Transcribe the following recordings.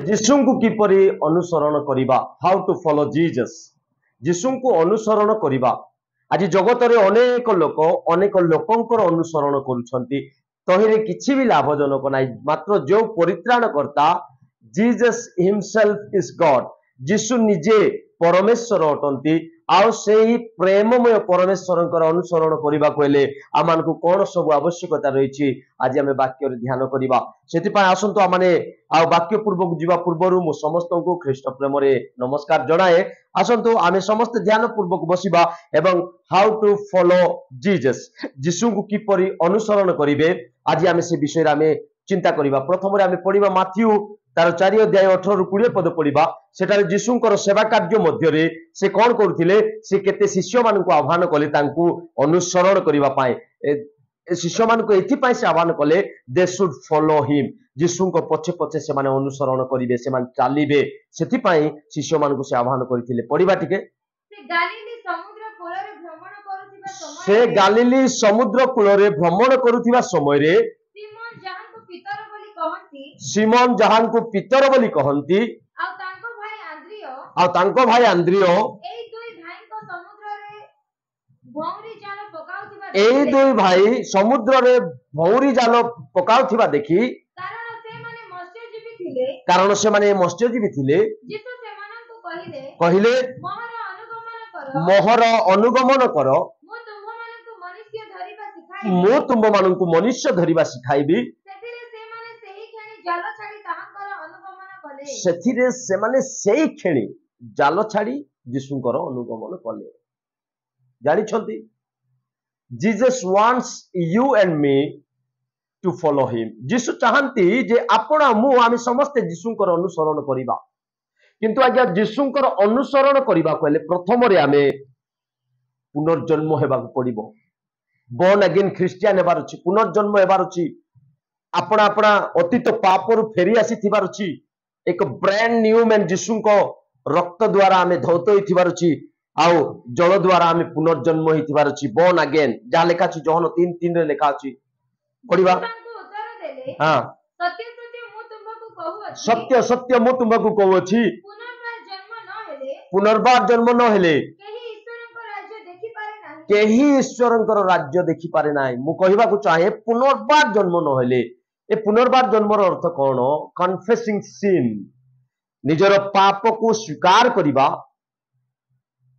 ଯୀଶୁଙ୍କୁ କିପରି ଅନୁସରଣ କରିବା, ହାଉ ଟୁ ଫଲୋ ଜିଜସ୍। ଯୀଶୁଙ୍କୁ ଅନୁସରଣ କରିବା। ଆଜି ଜଗତରେ ଅନେକ ଲୋକଙ୍କର ଅନୁସରଣ କରୁଛନ୍ତି, ତହିଁରେ କିଛି ବି ଲାଭଜନକ ନାହିଁ। ମାତ୍ର ଯେଉଁ ପରିତ୍ରାଣକର୍ତ୍ତା ଜିଜସ୍ ହିମସେଲ୍ଫ ଇଜ ଗଡ୍, ଯୀଶୁ ନିଜେ ପରମେଶ୍ୱର ଅଟନ୍ତି। ଆଉ ସେହି ପ୍ରେମମୟ ପରମେଶ୍ୱରଙ୍କର ଅନୁସରଣ କରିବାକୁ ହେଲେ ଆମମାନଙ୍କୁ କଣ ସବୁ ଆବଶ୍ୟକତା ରହିଛି, ଆଜି ଆମେ ବାକ୍ୟରେ ଧ୍ୟାନ କରିବା। ସେଥିପାଇଁ ଆସନ୍ତୁ ଆମେ ଆଉ ବାକ୍ୟ ପୂର୍ବକୁ ଯିବା ପୂର୍ବରୁ ମୁଁ ସମସ୍ତଙ୍କୁ ଖ୍ରୀଷ୍ଟ ପ୍ରେମରେ ନମସ୍କାର ଜଣାଏ। ଆସନ୍ତୁ ଆମେ ସମସ୍ତେ ଧ୍ୟାନ ପୂର୍ବକ ବସିବା ଏବଂ ହାଉ ଟୁ ଫଲୋ ଜିଜସ୍, ଯୀଶୁଙ୍କୁ କିପରି ଅନୁସରଣ କରିବେ, ଆଜି ଆମେ ସେ ବିଷୟରେ ଆମେ ଚିନ୍ତା କରିବା। ପ୍ରଥମରେ ଆମେ ପଢିବା ମାଥ୍ୟୁ ତାର 4 ଅଧ୍ୟାୟ 18 ରୁ 20 ପଦ ପଢିବା। ସେଠାରେ ଯୀଶୁଙ୍କର ସେବା କାର୍ଯ୍ୟ ମଧ୍ୟରେ ସେ କଣ କରୁଥିଲେ, ସେ କେତେ ଶିଷ୍ୟମାନଙ୍କୁ ଆହ୍ୱାନ କଲେ ତାଙ୍କୁ ଅନୁସରଣ କରିବା ପାଇଁ। ଶିଷ୍ୟମାନଙ୍କୁ ଏଥିପାଇଁ ସେ ଆହ୍ୱାନ କଲେ, ଦେ ସୁଡ୍ ଫଲୋ ହିମ୍, ଯୀଶୁଙ୍କ ପଛେ ପଛେ ସେମାନେ ଅନୁସରଣ କରିବେ, ସେମାନେ ଚାଲିବେ। ସେଥିପାଇଁ ଶିଷ୍ୟମାନଙ୍କୁ ସେ ଆହ୍ୱାନ କରିଥିଲେ। ପଢିବା ଟିକେ। ସେ ଗାଲିଲି ସମୁଦ୍ର କୂଳରେ ଭ୍ରମଣ କରୁଥିବା ସମୟରେ ସିମୋନ ଯାହାଙ୍କୁ ପିତର ବୋଲି କହନ୍ତି ଆଉ ତାଙ୍କ ଭାଇ ଆନ୍ଦ୍ରିୟ ଏଇ ଦୁଇ ଭାଇ ସମୁଦ୍ରରେ ଭଉଁରୀ ଜାଲ ପକାଉଥିବା ଦେଖି, କାରଣ ସେମାନେ ମତ୍ସ୍ୟଜୀବୀ ଥିଲେ, କହିଲେ ମୋହର ଅନୁଗମନ କର, ମୁଁ ତୁମମାନଙ୍କୁ ମନୁଷ୍ୟ ଧରିବା ଶିଖାଇବି। ସେଥିରେ ସେମାନେ ସେଇ କ୍ଷଣି ଜାଲ ଛାଡି ଯୀଶୁଙ୍କର ଅନୁଗମନ କଲେ। ଜାଣିଛନ୍ତି, Jesus wants you and me to follow him. Jishu ଚାହାନ୍ତି ଯେ ଆପଣ ମୁଁ ଆମେ ସମସ୍ତେ ଯୀଶୁଙ୍କର ଅନୁସରଣ କରିବା। କିନ୍ତୁ ଆଜ୍ଞା ଯୀଶୁଙ୍କର ଅନୁସରଣ କରିବାକୁ ହେଲେ ପ୍ରଥମରେ ଆମେ ପୁନର୍ଜନ୍ମ ହେବାକୁ ପଡିବ। born again ଖ୍ରୀଷ୍ଟିଆନ ହେବାର ଅଛି, ପୁନର୍ଜନ୍ମ ହେବାର ଅଛି। ଆପଣା ଅତୀତ ପାପରୁ ଫେରି ଆସିଥିବାର ଅଛି। ଏକ ବ୍ରାଣ୍ଡ ନ୍ୟୁ ମ୍ୟାନ ଯୀଶୁଙ୍କ ରକ୍ତ ଦ୍ୱାରା ଆମେ ଧୌତ ହୋଇଥିବାର ଅଛି, ଆଉ ଜଳ ଦ୍ୱାରା ଆମେ ପୁନର୍ଜନ୍ମ ହେଇଥିବାର ଅଛି। born again ଯାହା ଲେଖା ଅଛି ଜହନ 3:3 ରେ ଲେଖା ଅଛି। ପଢିବା। ହଁ, ସତ୍ୟ ସତ୍ୟ ମୁଁ ତୁମକୁ କହୁଅଛି, ପୁନର୍ବାର ଜନ୍ମ ନ ହେଲେ କେହି ଈଶ୍ୱରଙ୍କର ରାଜ୍ୟ ଦେଖିପାରେ ନାହିଁ। ମୁଁ କହିବାକୁ ଚାହେଁ ପୁନର୍ବାର ଜନ୍ମ ନ ହେଲେ, ଏ ପୁନର୍ବାର ଜନ୍ମର ଅର୍ଥ କଣ? କନଫେସିଂ ସିନ୍, ନିଜର ପାପକୁ ସ୍ୱୀକାର କରିବା,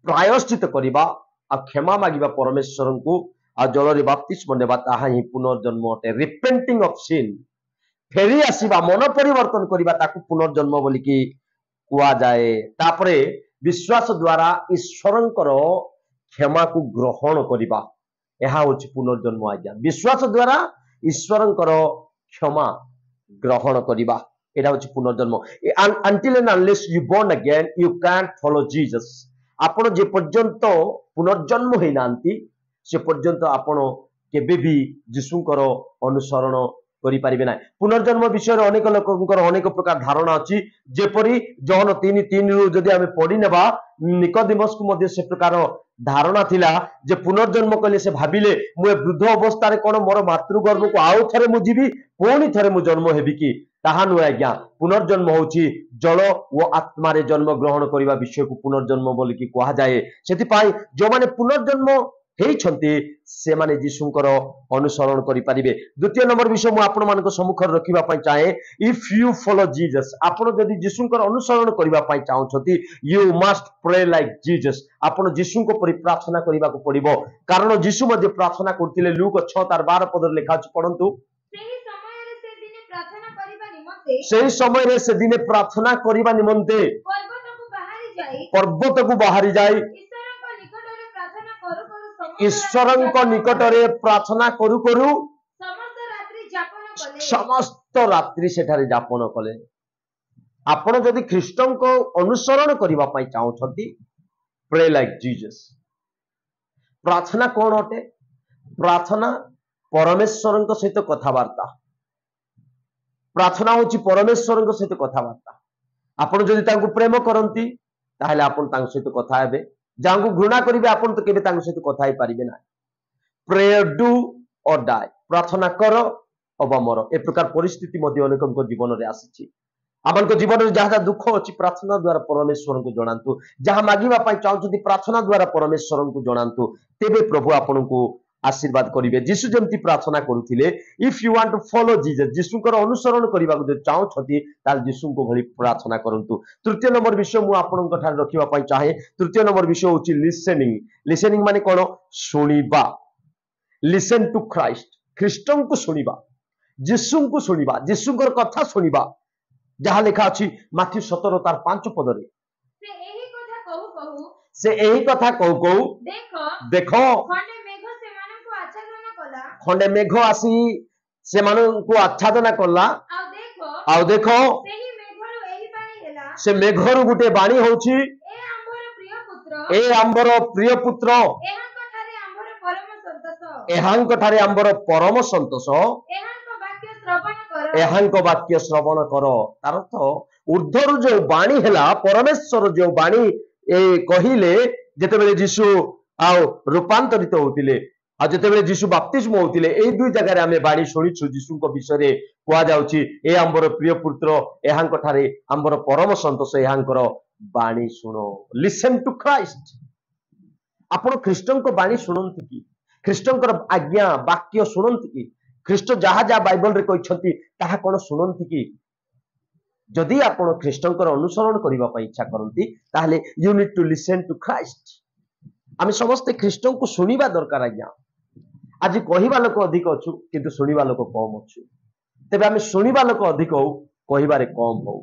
ପ୍ରାୟଶ୍ଚିତ କରିବା ଆଉ କ୍ଷମା ମାଗିବା ପରମେଶ୍ୱରଙ୍କୁ, ଆଉ ଜଳରେ ବାପ୍ତିସ୍ମ ନେବା, ତାହା ହିଁ ପୁନର୍ଜନ୍ମ ଅଟେ। ରିପେଣ୍ଟିଂ ଅଫ ସିନ୍, ଫେରି ଆସିବା, ମନ ପରିବର୍ତ୍ତନ କରିବା, ତାକୁ ପୁନର୍ଜନ୍ମ ବୋଲିକି କୁହାଯାଏ। ତାପରେ ବିଶ୍ୱାସ ଦ୍ୱାରା ଈଶ୍ୱରଙ୍କର କ୍ଷମାକୁ ଗ୍ରହଣ କରିବା, ଏହା ହେଉଛି ପୁନର୍ଜନ୍ମ। ଆଜ୍ଞା ବିଶ୍ୱାସ ଦ୍ୱାରା ଈଶ୍ୱରଙ୍କର କ୍ଷମା ଗ୍ରହଣ କରିବା, ଏଟା ହେଉଛି ପୁନର୍ଜନ୍ମ। until and unless you born again you can't follow Jesus। ଆପଣ ଯେ ପର୍ଯ୍ୟନ୍ତ ପୁନର୍ଜନ୍ମ ହେଇନାହାନ୍ତି ସେ ପର୍ଯ୍ୟନ୍ତ ଆପଣ କେବେ ବି ଯୀଶୁଙ୍କର ଅନୁସରଣ କରିପାରିବେ ନାହିଁ। ପୁନର୍ଜନ୍ମ ବିଷୟରେ ଅନେକ ଲୋକଙ୍କର ଅନେକ ପ୍ରକାର ଧାରଣା ଅଛି। ଯେପରି ଜହନ 3:3 ରୁ ଯଦି ଆମେ ପଢି ନେବା, ନିକୋଦିମସକୁ ମଧ୍ୟ ସେ ପ୍ରକାର ଧାରଣା ଥିଲା ଯେ ପୁନର୍ଜନ୍ମ କଲେ ସେ ଭାବିଲେ, ମୁଁ ଏ ବୃଦ୍ଧ ଅବସ୍ଥାରେ କଣ ମୋର ମାତୃଗର୍ଭକୁ ଆଉ ଥରେ ମୁଁ ଯିବି, ପୁଣି ଥରେ ମୁଁ ଜନ୍ମ ହେବି କି? ତାହା ନୁହେଁ ଆଜ୍ଞା। ପୁନର୍ଜନ୍ମ ହେଉଛି ଜଳ ଓ ଆତ୍ମାରେ ଜନ୍ମ ଗ୍ରହଣ କରିବା ବିଷୟକୁ ପୁନର୍ଜନ୍ମ ବୋଲିକି କୁହାଯାଏ। ସେଥିପାଇଁ ଯେଉଁମାନେ ପୁନର୍ଜନ୍ମ ହେଇଛନ୍ତି ସେମାନେ ଯୀଶୁଙ୍କର ଅନୁସରଣ କରିପାରିବେ। ଦ୍ୱିତୀୟ ନମ୍ବର ବିଷୟ ମୁଁ ଆପଣମାନଙ୍କ ସମ୍ମୁଖରେ ରଖିବା ପାଇଁ ଚାହେଁ, ଇଫ୍ ୟୁ ଫଲୋ ଜିଜସ୍, ଆପଣ ଯଦି ଯୀଶୁଙ୍କର ଅନୁସରଣ କରିବା ପାଇଁ ଚାହୁଁଛନ୍ତି, ୟୁ ମଷ୍ଟ ପ୍ରେ ଲାଇକ୍ ଜିଜସ୍, ଆପଣ ଯୀଶୁଙ୍କ ପରି ପ୍ରାର୍ଥନା କରିବାକୁ ପଡିବ। କାରଣ ଯୀଶୁ ମଧ୍ୟ ପ୍ରାର୍ଥନା କରୁଥିଲେ। ଲୁକ 6:12 ପଦରେ ଲେଖା ଅଛି, ପଢନ୍ତୁ। ସେହି ସମୟରେ ସେ ଦିନେ ପ୍ରାର୍ଥନା କରିବା ନିମନ୍ତେ ପର୍ବତକୁ ବାହାରି ଯାଇ ଈଶ୍ୱରଙ୍କ ନିକଟରେ ପ୍ରାର୍ଥନା କରୁ କରୁ ସମସ୍ତ ରାତ୍ରି ସେଠାରେ ଯାପନ କଲେ। ଆପଣ ଯଦି ଖ୍ରୀଷ୍ଟଙ୍କ ଅନୁସରଣ କରିବା ପାଇଁ ଚାହୁଁଛନ୍ତି, ପ୍ରେ ଲାଇକ୍ ଜିଜସ୍। ପ୍ରାର୍ଥନା କଣ ଅଟେ? ପ୍ରାର୍ଥନା ପରମେଶ୍ୱରଙ୍କ ସହିତ କଥାବାର୍ତ୍ତା। ପ୍ରାର୍ଥନା ହେଉଛି ପରମେଶ୍ୱରଙ୍କ ସହିତ କଥାବାର୍ତ୍ତା। ଆପଣ ଯଦି ତାଙ୍କୁ ପ୍ରେମ କରନ୍ତି ତାହେଲେ ଆପଣ ତାଙ୍କ ସହିତ କଥା ହେବେ। ଯାହାଙ୍କୁ ଘୃଣା କରିବେ ଆପଣ ତ କେବେ ତାଙ୍କ ସହିତ କଥା ହେଇପାରିବେ ନାହିଁ। ପ୍ରେୟର ଡୁ ଅର୍ ଡାଏ, ପ୍ରାର୍ଥନା କର ଅବା ମର, ଏ ପ୍ରକାର ପରିସ୍ଥିତି ମଧ୍ୟ ଅନେକଙ୍କ ଜୀବନରେ ଆସିଛି। आमको जीवन में जहाँ दुख अच्छी प्रार्थना द्वारा परमेश्वर को जनातु जहाँ मागिबा चाहते प्रार्थना द्वारा परमेश्वर को जनातु तेबे प्रभु आपण को आशीर्वाद करेंगे जीशु जमती प्रार्थना करुले if you want to follow Jesus जीशुकर अनुसरण करने को चाहते जीशु को भली प्रार्थना करंतु तृतीय नंबर विषय मु आपन रखा चाहे तृतीय नंबर विषय हूँ लिसनिंग लिसनिंग माने कौन शुणिबा लिसन टू क्राइस्ट ख्रीष्ट को शुणिबा जीशु को शुणिबा जीशुकर कथा शुणिबा जहाँ लिखा अच्छी माथ्यू 17 तार 5 पदरे से यही कथा कहू कहू देखो खंडे मेघ आसी से आच्छादना कला आउ देखो से मेघर गुटे बाणी होची ए आंबर प्रिय पुत्र एहांक ठारे आंबर परम संतोष एहांक वाक्य श्रवण कर तार अर्थ ऊर्ध्वर जो बाणी है परमेश्वर जो बाणी कहले जितेबले जीशु आउ रूपांतरित होते जितेबले जीशु बाप्तिस्म होते ए दुई जगह आम बाणी शुणीचु जीशु विषय कहुच्छी ए आंबर प्रिय पुत्र एहांक ठारे आंबर परम संतोष एहांकर बाणी शुण लिसन टू क्राइस्ट आपण ख्रीष्ट बाणी शुणती कि ख्रीष्ट आज्ञा वाक्य शुणती कि ख्रीष्ट जहाँ जहाँ बाइबल रे कहते कौन शुणती कि जदि आप ख्रीष्ट अनुसरण करने इच्छा करती ताहले you need to listen to Christ आम समस्ते ख्रीष्ट को शुणा दरकार आज्ञा आज कहवा लोक अधिक अच्छु किंतु शुणा लोक कम अच्छु तेरे आम शुणा लोक अधिक हो कहबारे कम हो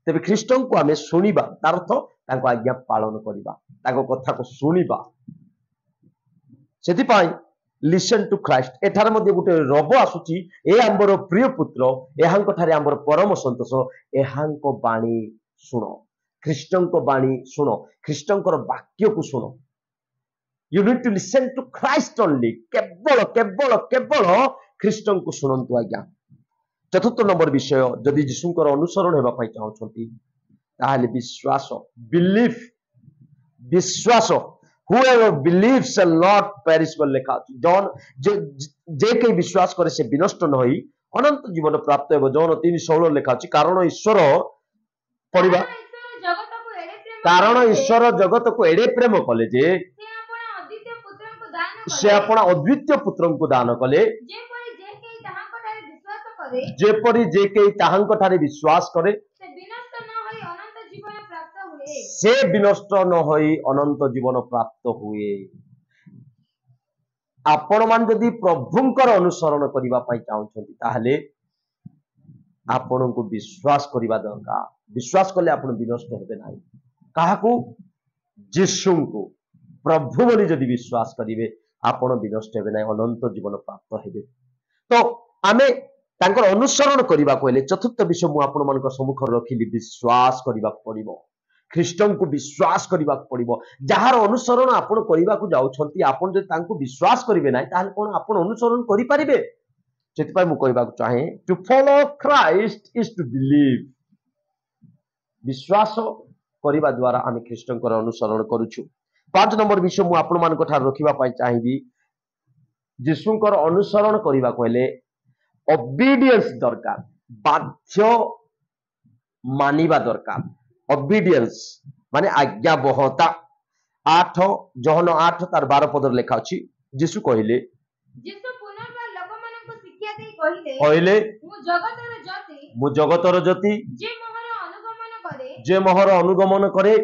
तेरे ख्रीष्ट को आम शुणा तार अर्थ आज्ञा पालन करवा कथा को शुणा से लिसन टू क्राइस्ट एठार मध्य गोटे रब आसुची ए आंबर प्रिय पुत्र एहांक ठारे आंबर परम संतोष एहांक बाणी शुण ख्रीष्ट बाणी शुण ख्रीष्ट वाक्य को शुण you need to listen to Christ only केवल केवल केवल ख्रीष्ट को शुणु आज्ञा चतुर्थ नंबर विषय जदि जीशुकर अनुसरण होगा चाहते ताहले विश्वास बिलीफ विश्वास whoever believes shall not perish बोल लिखा अछि जॉन जे के विश्वास करे से विनष्ट न होई अनंत जीवन प्राप्त हेबो जॉन 3:16 लिखा अछि कारण ईश्वर पढ़िबा कारण ईश्वर जगत को एडे प्रेम कले जे से अपना अद्वितीय पुत्र को दान कले जेपरि जे के ताहांक ठारे विश्वास करे से विनष्ट न होई अनंत जीवन प्राप्त हुए आपण मान जदि प्रभुंकर अनुसरण करने चाहते ताहले आपण को विश्वास करने दरकार विश्वास कले आपण विनष्ट हेबे नाही काहाकू जीशु को प्रभु बोली जदि विश्वास करिवे आपण विनष्ट हेबे नाही अनंत जीवन प्राप्त हेबे तो आमे तांकर अनुसरण करबा कहले चतुर्थ विषय मु आपण मान सम्मुख रखिली विश्वास करबा पड़िबो ख्रीष्ट को विश्वास करने पड़ो जार अनुसरण आपण करने को जाऊँगी आपड़ जो तांको विश्वास करेंगे ना ताहले कौन आपण अनुसरण करें से चाहे to follow Christ is to believe विश्वास करने द्वारा आम ख्रीष्ट अनुसरण करुछु 5 नंबर विषय मुझे आपण मान रखा चाहिए जीशुकर अनुसरण करने कहले ओबीडियंस दरकार बाध्य मानिबा दरकार ओबीडियंस माने आज्ञाबहता 8 जहन 8 तार 12 पदर लिखा अछि जीशु कहिले जीशु पुनर्बार लोकमानन को शिक्षा दे कहिले मु जगतर ज्योति जे मोहर अनुगमन करे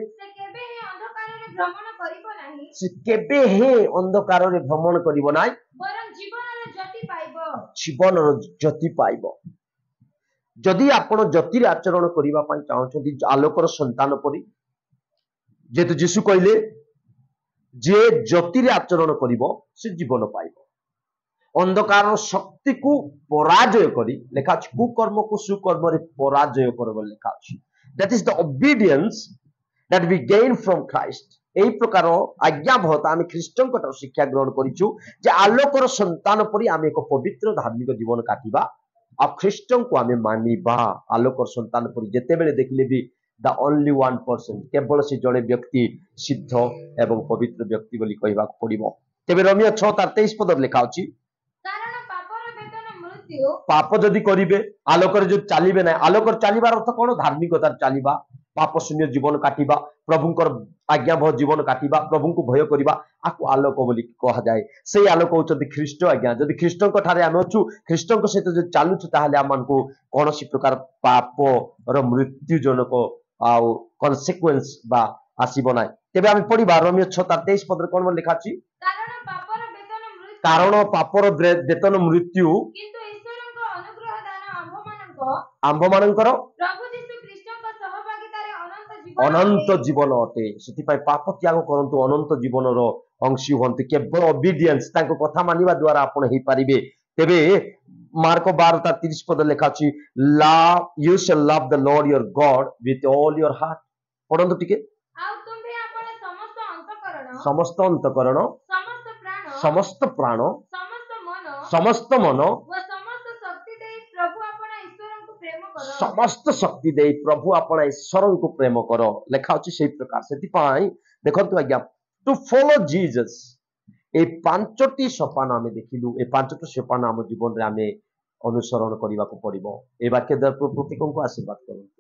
से केबे हे अंधकार रे भ्रमण करिबो नाही वरन जीवनर ज्योति पाइबो जदि आपण ज्योतिर आचरण करने चाहते आलोकर संतान परी जेतु जीशु कहले जे ज्योतिर आचरण करिबो से जीवन पाइबो अंधकार शक्ति को पराजय करी लिखा अछि कुकर्म को सुकर्म रे पराजय करबो लिखा अछि that is the obedience that we gain from Christ एही प्रकार आज्ञाबहता आम ख्रीष्टन शिक्षा ग्रहण करिछु जे आलोकर संतान परी आम एक पवित्र धार्मिक जीवन काटिबा आ ख्रीष्ट को आम मानिबा आलोकर संतान परी जेते बेले देखले भी द ओनली वन पर्सन केवल से जड़े व्यक्ति सिद्ध एवं पवित्र व्यक्ति बोली कहबा पड़िबो तेबे रोमियो 6:23 पद लिखा अछि ମୃତ୍ୟୁ ପାପ ଯଦି କରିବେ ଆଲୋକରେ ଯଦି ଚାଲିବେ ନାହିଁ, ଆଲୋକରେ ଚାଲିବାର ଅର୍ଥ କଣ? ଧାର୍ମିକତାରେ ଚାଲିବା, ପାପ ଶୂନ୍ୟ ଜୀବନ କାଟିବା, ପ୍ରଭୁଙ୍କର ଆଜ୍ଞାବହ ଜୀବନ କାଟିବା, ପ୍ରଭୁଙ୍କୁ ଭୟ କରିବା, ଆକୁ ଆଲୋକ ବୋଲି କୁହାଯାଏ। ସେଇ ଆଲୋକ ହଉଛନ୍ତି ଖ୍ରୀଷ୍ଟ। ଆଜ୍ଞା, ଯଦି ଖ୍ରୀଷ୍ଟଙ୍କ ଠାରେ ଆମେ ଅଛୁ, ଖ୍ରୀଷ୍ଟଙ୍କ ସହିତ ଯଦି ଚାଲୁଛୁ, ତାହେଲେ ଆମମାନଙ୍କୁ କୌଣସି ପ୍ରକାର ପାପର ମୃତ୍ୟୁଜନକ ଆଉ କନସିକ୍ୱେନ୍ସ ବା ଆସିବ ନାହିଁ। ତେବେ ଆମେ ପଢିବା ରୋମିଓ 6:23 ପଦରେ କଣ ଲେଖା ଅଛି? କାରଣ ପାପର ବେତନ ମୃତ୍ୟୁ, କାରଣ ପାପର ବେତନ ମୃତ୍ୟୁ, କିନ୍ତୁ ଈଶ୍ୱରଙ୍କ ଅନୁଗ୍ରହ ଦାନ ଆମ୍ଭମାନଙ୍କର ପ୍ରଭୁ ଯୀଶୁ ଖ୍ରୀଷ୍ଟଙ୍କ ସହଭାଗିତାରେ ଅନନ୍ତ ଜୀବନ ଅଟେ। ସେଥିପାଇଁ ପାପ ତ୍ୟାଗ କରନ୍ତୁ, ଅନନ୍ତ ଜୀବନର ଅଂଶୀ ହୁଅନ୍ତି। କେବଳ ଅବିଡିଏନ୍ସ, ତାଙ୍କ କଥା ମାନିବା ଦ୍ୱାରା ଆପଣ ହେଇପାରିବେ। ତେବେ ମାର୍କ 12:30 ପଦ ଲେଖା ଅଛି, you shall love the Lord your God with all your heart। ପଢନ୍ତୁ ଟିକେ। ଆଉ ତୁମ୍ଭେ ଆପଣ ସମସ୍ତ ଅନ୍ତଃକରଣ, ସମସ୍ତ ଅନ୍ତଃକରଣ, ସମସ୍ତ ପ୍ରାଣ, ସମସ୍ତ ମନ ଓ ସମସ୍ତ ଶକ୍ତି ଦେଇ ପ୍ରଭୁ ଆପଣ ଈଶ୍ୱରଙ୍କୁ ପ୍ରେମ କର। ସମସ୍ତ ଶକ୍ତି ଦେଇ ପ୍ରଭୁ ଆପଣ ଈଶ୍ୱରଙ୍କୁ ପ୍ରେମ କର, ଲେଖା ଅଛି ସେଇ ପ୍ରକାର। ସେଥିପାଇଁ ଦେଖନ୍ତୁ ଆଜ୍ଞା, ଟୁ ଫଲୋ ଜିଜସ୍, এই 5ଟି ସୋପାନ ଆମେ ଦେଖିଲୁ। এই 5ଟି ସୋପାନ ଆମ ଜୀବନରେ ଆମେ ଅନୁସରଣ କରିବାକୁ ପଡିବ। এই ବାକ୍ୟ ଦ୍ୱାରା ପ୍ରତ୍ୟେକଙ୍କୁ ଆଶୀର୍ବାଦ କରନ୍ତୁ।